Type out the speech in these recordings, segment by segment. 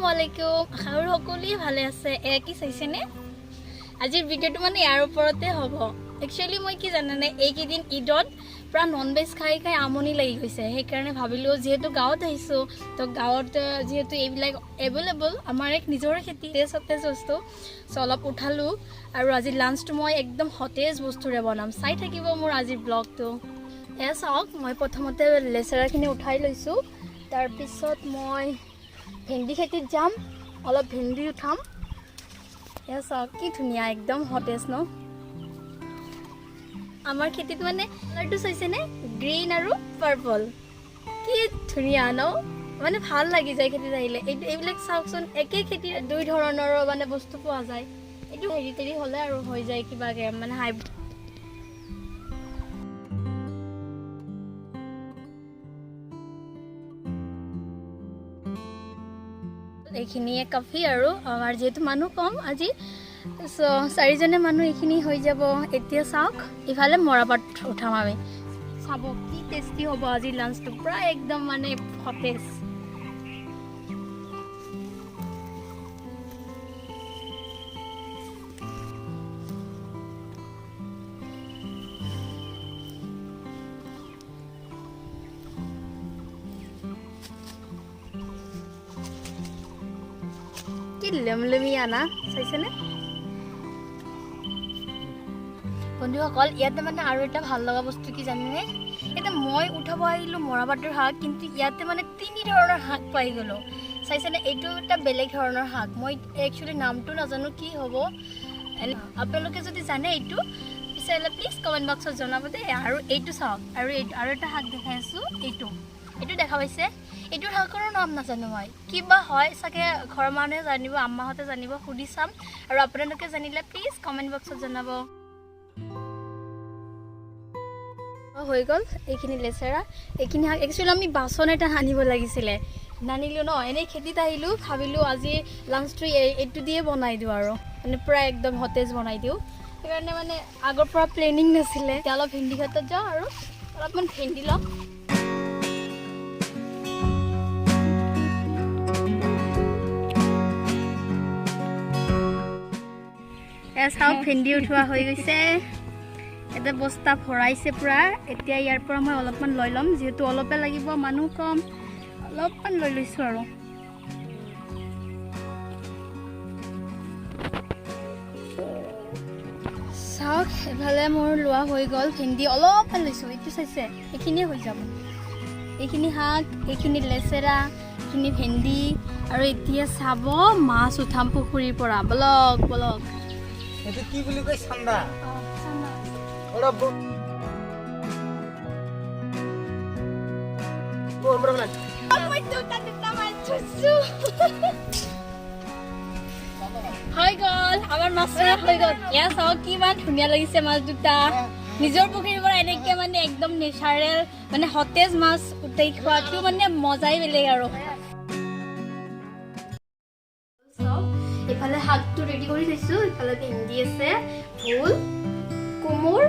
Assalamualaikum. Akhir সকলোৱে ভালে আছে কি চাইছে নে আজিৰ ভিডিওটো মানে ইয়াৰ ওপৰতে হ'ব একচুয়ালি মই কি জানানে এইকেইদিন ঈদত পুৰা ননভেজ খাই খাই আমনি লাগি গৈছে সেই কাৰণে ভাবিলো যেহেতু গাঁৱত আহিছো তো গাঁৱত যেহেতু এইবিলাক এভেইলেবল আমাৰ এক নিজৰ খেতি সতেজ বস্তু সো অলপ উঠালো আৰু আজি লাঞ্চটো মই একদম সতেজ বস্তুৰে বনাম চাই থাকিব মোৰ আজিৰ ব্লগটো চাওক মই প্ৰথমতে লেচেৰাখিনি উঠাই লৈছো তাৰ পিছত মই ভেন্দি খেতিত যাম অলপ ভেন্দি উঠাম চাওক কি ধুনীয়া একদম সতেজ ন আমাৰ খেতিত মানে কালাৰটো চাইছে নে গ্ৰীন আৰু পাৰ্পল কি ধুনীয়া ন মানে ভাল লাগি যায় খেতিত আহিলে এইবিলাক চাওকচোন একে খেতিৰ দুই ধৰণৰ মানে বস্তু পোৱা যায় এইটো হেৰিটেৰি হ'লে আৰু হৈ যায় কিবাকে মানে হাইব্ৰিড এইখিনিয়ে কাফি আৰু আমাৰ যেহেতু মানুহ কম আজি সো চাৰিজনে মানুহ এইখিনি হৈ যাব এতিয়া চাওক ইফালে মৰাপাট উঠাম আমি চাব কি টেষ্টি হ'ব আজি লাঞ্চটো প্ৰায় একদম মানে সতেজ লেমলেমিয়া না চাইছেনে বন্ধুসকল ইয়াতে মানে আৰু এটা ভাল লগা বস্তু কি জানেনে এটা মই উঠাব আহিলো মৰাপাটৰ শাক কিন্তু ইয়াতে মানে তিনি ধৰণৰ শাক পাই গলো চাইছেনে এইটো এটা বেলেগ ধৰণৰ শাক মই একচুয়ালি নামটো নাজানো কি হ'ব আপোনালোকে যদি জানে এইটো পিছে প্লিজ কমেন্ট বক্সত জনাব দে আৰু এইটো চাওক আৰু এটা শাক দেখাই আছো এইটো দেখা পাইছে এইটো শাকৰৰ নাম নাজানো মই কিবা হয় চাগে ঘৰৰ মানুহে জানিব আম্মাহঁতে জানিব সুধি চাম আৰু আপোনালোকে জানিলে প্লিজ কমেন্ট বক্সত জনাব হৈ গ'ল এইখিনি লেচেৰা এইখিনি শাক একচুৱেলি আমি বাচন এটা আনিব লাগিছিলে নানিলো ন এনেই খেতিত আহিলো ভাবিলো আজি লাঞ্চটো এইটো দিয়ে বনাই দিওঁ আৰু মানে পুৰা একদম সতেজ বনাই দিওঁ সেইকাৰণে মানে আগৰ পৰা প্লেনিং নাছিলে এতিয়া অলপ ভেন্দি ঘাটত যাওঁ আৰু অলপমান ভেন্দি লওঁ চাওক ভেন্দি উঠোৱা হৈ গৈছে এটা বস্তা ভৰাইছে পুৰা এতিয়া ইয়াৰ পৰা মই অলপমান লৈ ল'ম যেহেতু অলপে লাগিব মানুহ কম অলপমান লৈ লৈছো আৰু চাওক এফালে মোৰ লোৱা হৈ গ'ল ভেন্দি অলপমান লৈছো এইটো চাইছে এইখিনিয়ে হৈ যাব এইখিনি শাক এইখিনি লেচেৰা এইখিনি ভেন্দি আৰু এতিয়া চাব মাছ উঠাম পুখুৰীৰ পৰা বলক বলক এটা কি বলি কই সান্দা সান্দা ওৰা আমৰা না মই দুটা মাছ ধৰছো হৈ গল আমাৰ মাছ হৈ গল ইয়া চাও কিমান ধুনীয়া লাগিছে মাছ দুটা নিজৰ পুখুৰীৰ পৰা এনেকে মানে একদম নেচাৰেল মানে সতেজ মাছ উঠাই খোৱাটো মানে মজাই বেলেগ আৰু ইফালে শাকটো ৰেডি কৰি থৈছো ইফালে ভেন্দি আছে ফুল কুমুৰ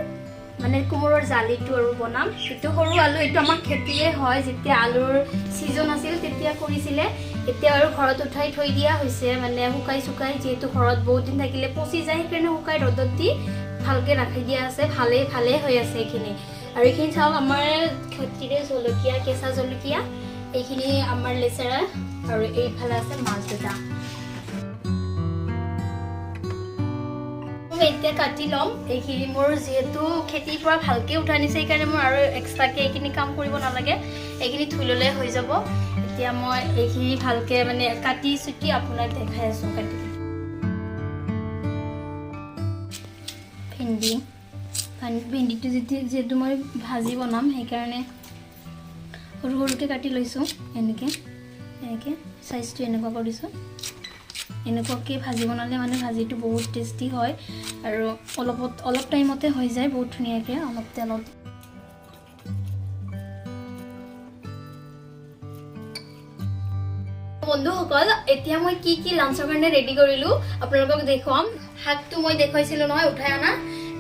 মানে কুমুৰৰ জালিটো আৰু বনাম এইটো সৰু আলু এইটো আমাৰ খেতিয়ে হয় যেতিয়া আলুৰ সিজন আছিল তেতিয়া কৰিছিলে এতিয়া আৰু ঘৰত উঠাই থৈ দিয়া হৈছে মানে শুকাই যেহেতু ঘৰত বহুত দিন থাকিলে পচি যায় সেইকাৰণে শুকাই ৰ'দত দি ভালকে ৰাখি দিয়া আছে ভালে হৈ আছে এইখিনি আৰু এইখিনি চাওক আমাৰ খেতিৰে জলকীয়া কেঁচা জলকীয়া এইখিনি আমাৰ লেচেৰা আৰু এইফালে আছে মাছ দুটা এতিয়া কাটি লম এইখিনি মোৰ যেহেতু খেতিৰ পৰা ভালকে উঠাই নিছে সেইকাৰণে মোৰ আৰু এক্সট্ৰাকে এইখিনি কাম কৰিব নালাগে এইখিনি ধুই ল'লে হৈ যাব এতিয়া মই এইখিনি ভালকে মানে কাটি চুটি আপোনাক দেখাই আছো কাটি ভেন্দিটো যেহেতু মই ভাজি বনাম সেইকাৰণে সৰু সৰুকৈ কাটি লৈছোঁ এনেকৈ চাইজটো এনেকুৱা কৰিছোঁ এনেকুৱাকে ভাজি বনালে মানে ভাজিটো বহুত টেষ্টি হয় আৰু অলপ টাইমতে হৈ যায় বহুত ধুনীয়াকে অলপ তেলত বন্ধুসকল এতিয়া মই কি লাঞ্চৰ কাৰণে ৰেডি কৰিলো আপোনালোকক দেখুৱাম শাকটো মই দেখাইছিলো নহয় উঠাই আনা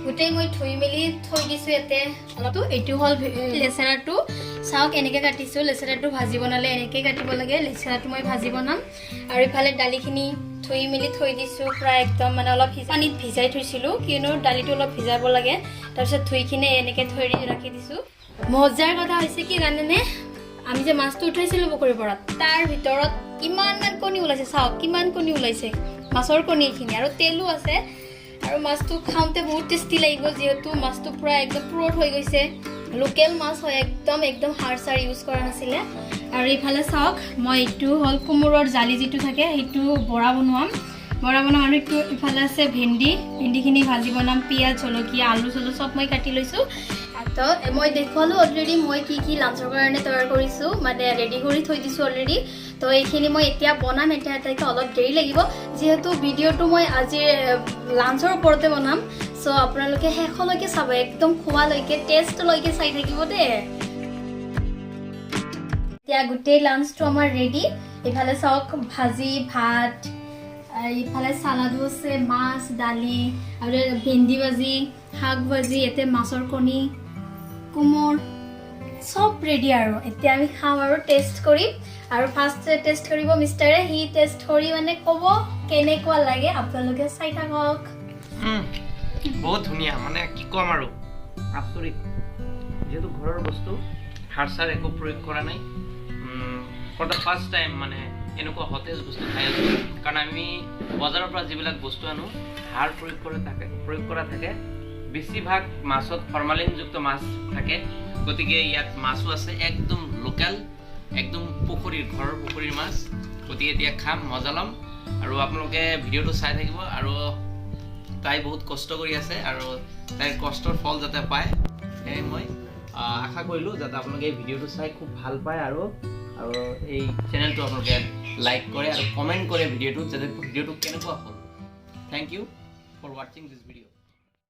গোটেই মই ধুই মেলি থৈ দিছো ইয়াতে অলপ এইটো হল লেচেৰাটো চাওক এনেকৈ কাটিছোঁ লেচেৰাটো ভাজি বনালে এনেকৈ কাটিব লাগে লেচেৰাটো মই ভাজি বনাম আৰু ইফালে দালিখিনি ধুই মেলি থৈ দিছোঁ প্ৰায় একদম মানে অলপ পানীত ভিজাই থৈছিলোঁ কিয়নো দালিটো অলপ ভিজাব লাগে তাৰপিছত ধুইখিনি এনেকৈ থৈ ৰাখি দিছোঁ মজাৰ কথা হৈছে কি জানেনে আমি যে মাছটো উঠাইছিলোঁ পুখুৰীৰ পৰা তাৰ ভিতৰত কিমান কণী ওলাইছে চাওক কিমান কণী ওলাইছে মাছৰ কণী এইখিনি আৰু তেলো আছে আৰু মাছটো খাওঁতে বহুত টেষ্টি লাগিব যিহেতু মাছটো পুৰা একদম পুৰঠ হৈ গৈছে লোকেল মাছ হয় একদম সাৰ চাৰ ইউজ কৰা নাছিলে আৰু ইফালে চাওক মই এইটো হ'ল কোমোৰৰ জালি যিটো থাকে সেইটো বৰা বনাম আৰু এইটো ইফালে আছে ভেন্দিখিনি ভাজি বনাম পিঁয়াজ জলকীয়া আলু চলু চব মই কাটি লৈছোঁ তো মই দেখুৱালোঁ অলৰেডি মই কি লাঞ্চৰ কাৰণে তৈয়াৰ কৰিছোঁ মানে ৰেডি কৰি থৈ দিছোঁ অলৰেডি তো এইখিনি মই এতিয়া বনাম এটাকৈ অলপ দেৰি লাগিব যিহেতু ভিডিঅ'টো মই আজিৰ লাঞ্চৰ ওপৰতে বনাম চ' আপোনালোকে শেষলৈকে চাব একদম খোৱালৈকে টেষ্টলৈকে চাই থাকিব দেই এতিয়া গোটেই লাঞ্চটো আমাৰ ৰেডি ইফালে চাওক ভাজি ভাত ইফালে চালাডো আছে মাছ দালি আৰু ভেন্দি ভাজি শাক ভাজি ইয়াতে মাছৰ কণী কোমোৰ সব ৰেডি আৰু এতিয়া আমি খাম আৰু টেষ্ট কৰিম আৰু ফাৰ্ষ্ট টেষ্ট কৰিব মিষ্টাৰে হি টেষ্ট কৰি মানে ক'ব কেনেকুৱা লাগে আপোনালোকে চাই থাকক বহুত ধুনীয়া মানে কি কম আৰু আচৰিত যেহেতু ঘৰৰ বস্তু সাৰ চাৰ একো প্ৰয়োগ কৰা নাই ফৰ দ্য ফাৰ্ষ্ট টাইম মানে এনেকুৱা সতেজ বস্তু খাই আছোঁ কাৰণ আমি বজাৰৰ পৰা যিবিলাক বস্তু আনো সাৰ প্ৰয়োগ কৰা থাকে বেছিভাগ মাছত ফৰ্মালিনযুক্ত মাছ থাকে গতিকে ইয়াত মাছো আছে একদম লোকেল একদম ঘৰৰ পুখুৰীৰ মাছ গতিকে এতিয়া খাম মজা ল'ম আৰু আপোনালোকে ভিডিঅ'টো চাই থাকিব আৰু তাই বহুত কষ্ট কৰি আছে আৰু তাইৰ কষ্টৰ ফল যাতে পায় সেয়ে মই আশা কৰিলোঁ যাতে আপোনালোকে এই ভিডিঅ'টো চাই খুব ভাল পায় আৰু এই চেনেলটো আপোনালোকে লাইক কৰে আৰু কমেণ্ট কৰে ভিডিঅ'টোত যাতে ভিডিঅ'টো কেনেকুৱা হ'ল থেংক ইউ ফৰ ৱাচিং দিছ ভিডিঅ'